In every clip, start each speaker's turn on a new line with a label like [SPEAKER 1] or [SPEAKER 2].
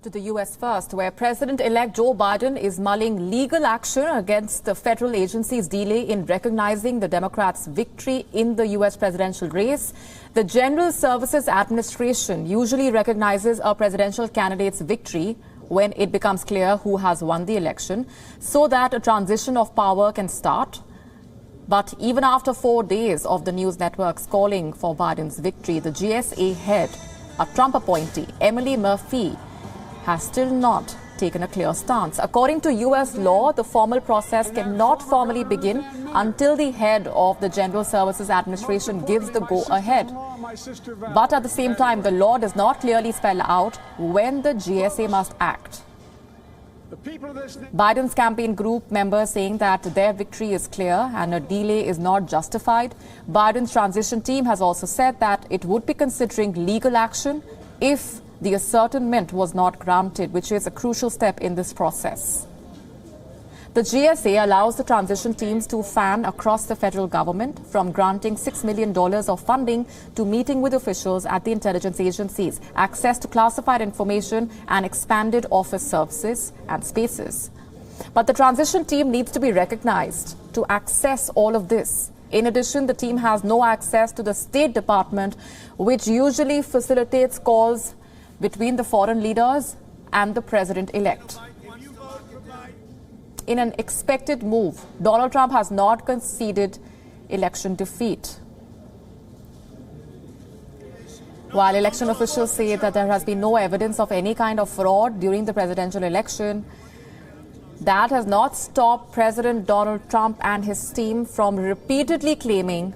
[SPEAKER 1] to the U.S. first, where President-elect Joe Biden is mulling legal action against the federal agency's delay in recognizing the Democrats' victory in the U.S. presidential race. The General Services Administration usually recognizes a presidential candidate's victory when it becomes clear who has won the election, so that a transition of power can start. But even after 4 days of the news networks calling for Biden's victory, the GSA head, a Trump appointee, Emily Murphy, has still not taken a clear stance. According to U.S. law, the formal process cannot formally begin until the head of the General Services Administration gives the go-ahead. But at the same time, the law does not clearly spell out when the GSA must act. Biden's campaign group members saying that their victory is clear and a delay is not justified. Biden's transition team has also said that it would be considering legal action if the ascertainment was not granted, which is a crucial step in this process. The GSA allows the transition teams to fan across the federal government, from granting $6 million of funding to meeting with officials at the intelligence agencies, access to classified information and expanded office services and spaces. But the transition team needs to be recognized to access all of this. In addition, the team has no access to the State Department, which usually facilitates calls between the foreign leaders and the president-elect. In an expected move, Donald Trump has not conceded election defeat. While election officials say that there has been no evidence of any kind of fraud during the presidential election, that has not stopped President Donald Trump and his team from repeatedly claiming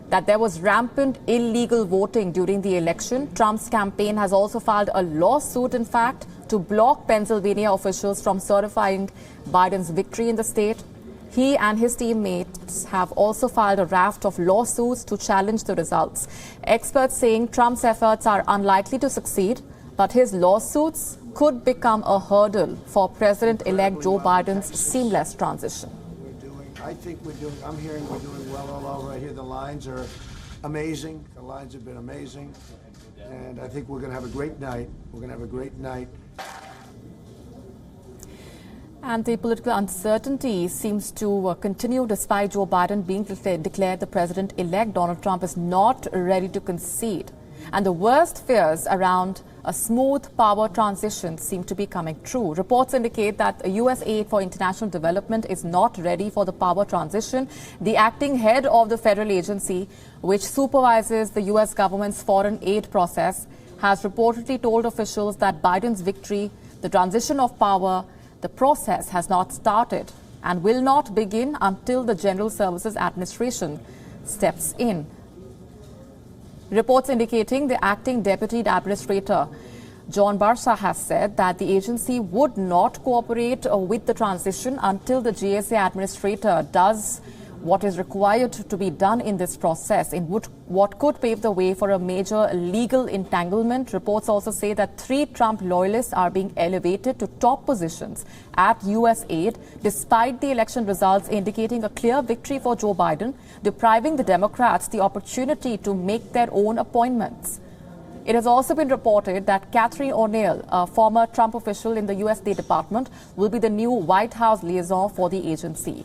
[SPEAKER 1] that there was rampant illegal voting during the election. Trump's campaign has also filed a lawsuit, in fact, to block Pennsylvania officials from certifying Biden's victory in the state. He and his teammates have also filed a raft of lawsuits to challenge the results. Experts saying Trump's efforts are unlikely to succeed, but his lawsuits could become a hurdle for President-elect Joe Biden's seamless transition.
[SPEAKER 2] I'm hearing we're doing well all over. I hear the lines are amazing. The lines have been amazing. And I think we're going to have a great night. We're going to have a great night.
[SPEAKER 1] And the political uncertainty seems to continue despite Joe Biden being declared the president-elect. Donald Trump is not ready to concede. And the worst fears around a smooth power transition seem to be coming true. Reports indicate that U.S. aid for international development is not ready for the power transition. The acting head of the federal agency, which supervises the U.S. government's foreign aid process, has reportedly told officials that Biden's victory, the transition of power, the process has not started and will not begin until the General Services Administration steps in. Reports indicating the acting deputy administrator, John Barsa, has said that the agency would not cooperate with the transition until the GSA administrator does what is required to be done in this process, in what could pave the way for a major legal entanglement. Reports also say that 3 Trump loyalists are being elevated to top positions at U.S. aid, despite the election results indicating a clear victory for Joe Biden, depriving the Democrats the opportunity to make their own appointments. It has also been reported that Catherine O'Neill, a former Trump official in the U.S. State Department, will be the new White House liaison for the agency.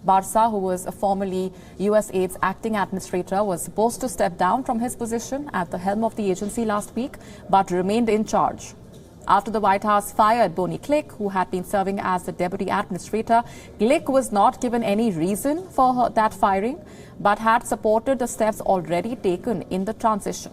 [SPEAKER 1] Barsa, who was formerly U.S. aid's acting administrator, was supposed to step down from his position at the helm of the agency last week, but remained in charge. After the White House fired Bonnie Glick, who had been serving as the deputy administrator, Glick was not given any reason for that firing, but had supported the steps already taken in the transition.